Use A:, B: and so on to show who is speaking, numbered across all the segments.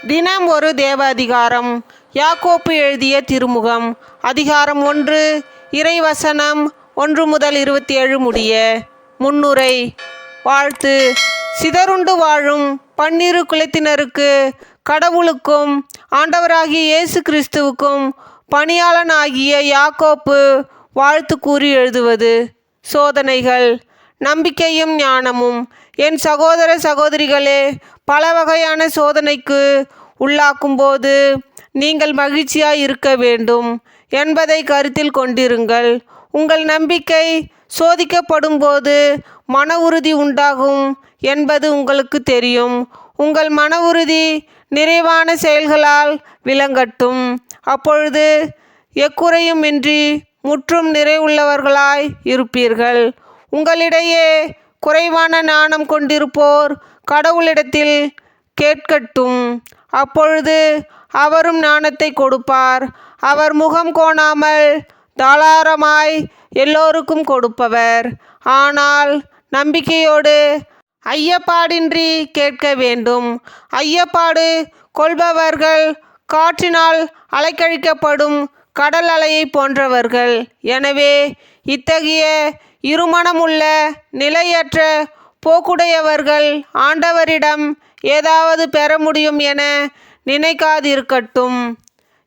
A: தினம் ஒரு தேவ அதிகாரம். யாக்கோப்பு எழுதிய திருமுகம். அதிகாரம் 1. இறைவசனம் 1 முதல் 27 முடிய. முன்னுரை. வாழ்த்து. சிதறுண்டு வாழும் பன்னிரு குலத்தினருக்கு கடவுளுக்கும் ஆண்டவராகிய இயேசு கிறிஸ்துவுக்கும் பணியாளனாகிய யாக்கோப்பு வாழ்த்து கூறி எழுதுவது. சோதனைகள், நம்பிக்கையும் ஞானமும். என் சகோதர சகோதரிகளே, பல வகையான சோதனைக்கு உள்ளாக்கும்போது நீங்கள் மகிழ்ச்சியாய் இருக்க வேண்டும் என்பதை கருத்தில் கொண்டிருங்கள். உங்கள் நம்பிக்கை சோதிக்கப்படும் போது மன உறுதி உண்டாகும் என்பது உங்களுக்கு தெரியும். உங்கள் மன உறுதி நிறைவான செயல்களால் விளங்கட்டும். அப்பொழுது எக்குறையுமின்றி முற்றும் நிறைவுள்ளவர்களாய் இருப்பீர்கள். உங்களிடையே குறைவான ஞானம் கொண்டிருப்போர் கடவுளிடத்தில் கேட்கட்டும், அப்பொழுது அவரும் ஞானத்தை கொடுப்பார். அவர் முகம் கோணாமல் தாராளமாய் எல்லோருக்கும் கொடுப்பவர். ஆனால் நம்பிக்கையோடு ஐயப்பாடின்றி கேட்க வேண்டும். ஐயப்பாடு கொள்பவர்கள் காற்றினால் அலைக்கழிக்கப்படும் கடல் அலையை போன்றவர்கள். எனவே இத்தகைய இருமனமுள்ள நிலையற்ற போக்குடையவர்கள் ஆண்டவரிடம் ஏதாவது பெற முடியும் என நினைக்காதிருக்கட்டும்.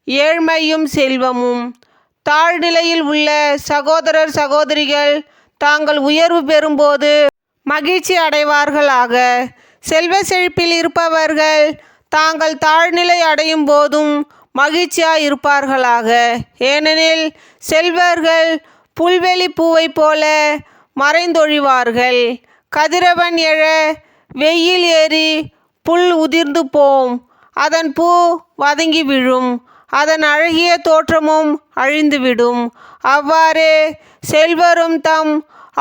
A: ஏழ்மையும் செல்வமும். தாழ்நிலையில் உள்ள சகோதரர் சகோதரிகள் தாங்கள் உயர்வு பெறும்போது மகிழ்ச்சி அடைவார்களாக. செல்வ செழிப்பில் இருப்பவர்கள் தாங்கள் தாழ்நிலை அடையும் போதும் மகிழ்ச்சியாய் இருப்பார்களாக. ஏனெனில் செல்வர்கள் புல்வெளி பூவை போல மறைந்தொழிவார்கள். கதிரவன் எழ வெயில் ஏறி புல் உதிர்ந்து போம், அதன் பூ வதங்கி விழும், அதன் அழகிய தோற்றமும் அழிந்துவிடும். அவ்வாறே செல்வரும் தம்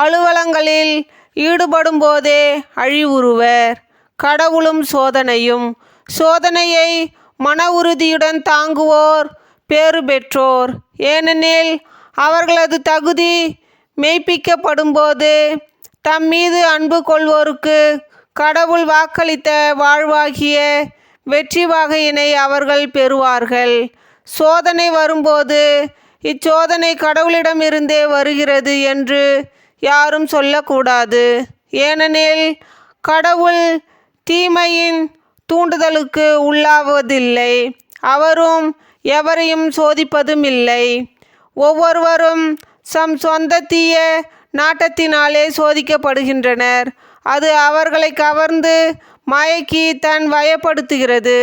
A: அலுவலங்களில் ஈடுபடும் போதே அழிவுறுவர். கடவுளும் சோதனையும். சோதனையை மன உறுதியுடன் தாங்குவோர் பேறு பெற்றோர். ஏனெனில் அவர்களது தகுதி மெய்ப்பிக்கப்படும்போது தம் மீது அன்பு கொள்வோருக்கு கடவுள் வாக்களித்த வாழ்வாகிய வெற்றி வகையினை அவர்கள் பெறுவார்கள். சோதனை வரும்போது இச்சோதனை கடவுளிடமிருந்தே வருகிறது என்று யாரும் சொல்லக்கூடாது. ஏனெனில் கடவுள் தீமையின் தூண்டுதலுக்கு உள்ளாவதில்லை, அவரும் எவரையும் சோதிப்பதும் இல்லை. ஒவ்வொருவரும் சொந்த தீய நாட்டத்தினாலே சோதிக்கப்படுகின்றனர். அது அவர்களை கவர்ந்து மயக்கி தன் வயப்படுத்துகிறது.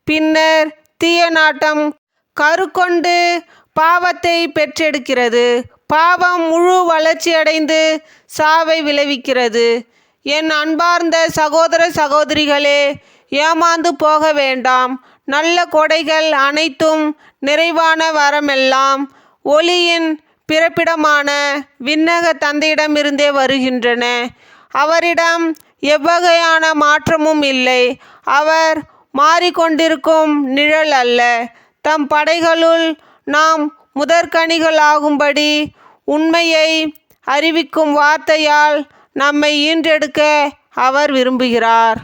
A: பின்னர் தீய நாட்டம் கருக்கொண்டு பாவத்தை பெற்றெடுக்கிறது. பாவம் முழு வளர்ச்சியடைந்து சாவை விளைவிக்கிறது. என் அன்பார்ந்த சகோதர சகோதரிகளே, ஏமாந்து போக வேண்டாம். நல்ல கொடைகள் அனைத்தும் நிறைவான வரமெல்லாம் ஒளியின் பிறப்பிடமான விண்ணக தந்தையிடமிருந்தே வருகின்றன. அவரிடம் எவ்வகையான மாற்றமும் இல்லை. அவர் மாறிக்கொண்டிருக்கும் நிழல் அல்ல. தம் படைகளுள் நாம் முதற்கனிகளாகும்படி உண்மையை அறிவிக்கும் வார்த்தையால் நம்மை ஈன்றெடுக்க அவர் விரும்புகிறார்.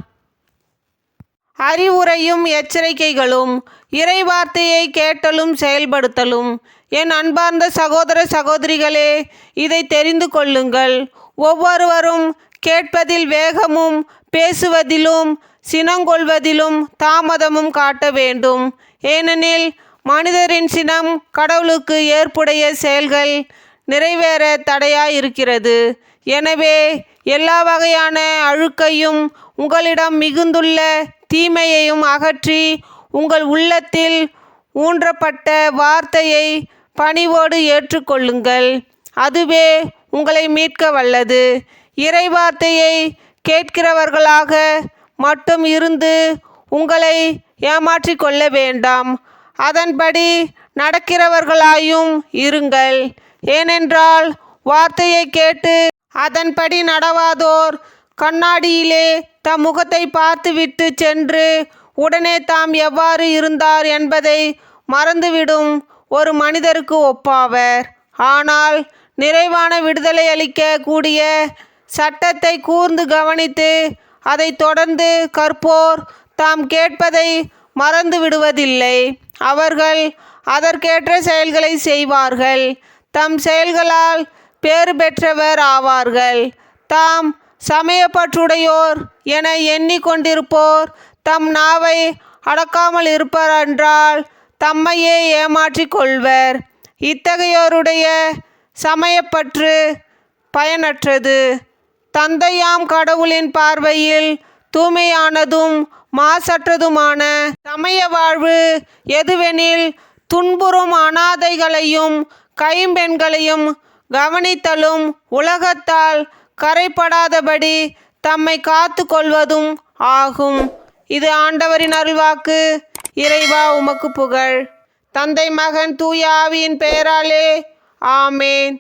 A: அறிவுரையும் எச்சரிக்கைகளும். இறைவார்த்தையை கேட்டலும் செயல்படுத்தலும். என் அன்பார்ந்த சகோதர சகோதரிகளே, இதை தெரிந்து கொள்ளுங்கள். ஒவ்வொருவரும் கேட்பதில் வேகமும் பேசுவதிலும் சினங்கொள்வதிலும் தாமதமும் காட்ட வேண்டும். ஏனெனில் மனிதரின் சினம் கடவுளுக்கு ஏற்புடைய செயல்கள் நிறைவேற தடையாயிருக்கிறது. எனவே எல்லா வகையான அழுக்கையும் உங்களிடம் மிகுந்துள்ள தீமையையும் அகற்றி உங்கள் உள்ளத்தில் ஊன்றப்பட்ட வார்த்தையை பணிவோடு ஏற்றுக்கொள்ளுங்கள். அதுவே உங்களை மீட்க வல்லது. இறைவார்த்தையை கேட்கிறவர்களாக மட்டும் இருந்து உங்களை ஏமாற்றி கொள்ள வேண்டாம், அதன்படி நடக்கிறவர்களாயும் இருங்கள். ஏனென்றால் வார்த்தையை கேட்டு அதன்படி நடவாதோர் கண்ணாடியிலே தம் முகத்தை பார்த்துவிட்டு சென்று உடனே தாம் எவ்வாறு இருந்தார் என்பதை மறந்துவிடும் ஒரு மனிதருக்கு ஒப்பாவர். ஆனால் நிறைவான விடுதலை அளிக்க கூடிய சட்டத்தை கூர்ந்து கவனித்து அதை தொடர்ந்து கற்போர் தாம் கேட்பதை மறந்து விடுவதில்லை. அவர்கள் அதற்கேற்ற செயல்களை செய்வார்கள். தம் செயல்களால் பேறு பெற்றவர் ஆவார்கள். தாம் சமயப்பற்றுடையோர் என எண்ணிக்கொண்டிருப்போர் தம் நாவை அடக்காமல் இருப்பர் என்றால் தம்மையே ஏமாற்றிக் கொள்வர். இத்தகையோருடைய சமயப்பற்று பயனற்றது. தந்தையாம் கடவுளின் பார்வையில் தூய்மையானதும் மாசற்றதுமான சமய வாழ்வு எதுவெனில், துன்புறும் அனாதைகளையும் கைம்பெண்களையும் கவனித்தலும் உலகத்தால் கரைப்படாதபடி தம்மை காத்து கொள்வதும் ஆகும். இது ஆண்டவரின் அருள்வாக்கு. இறைவா உமக்கு புகழ். தந்தை மகன் தூய ஆவியின் பெயராலே ஆமேன்.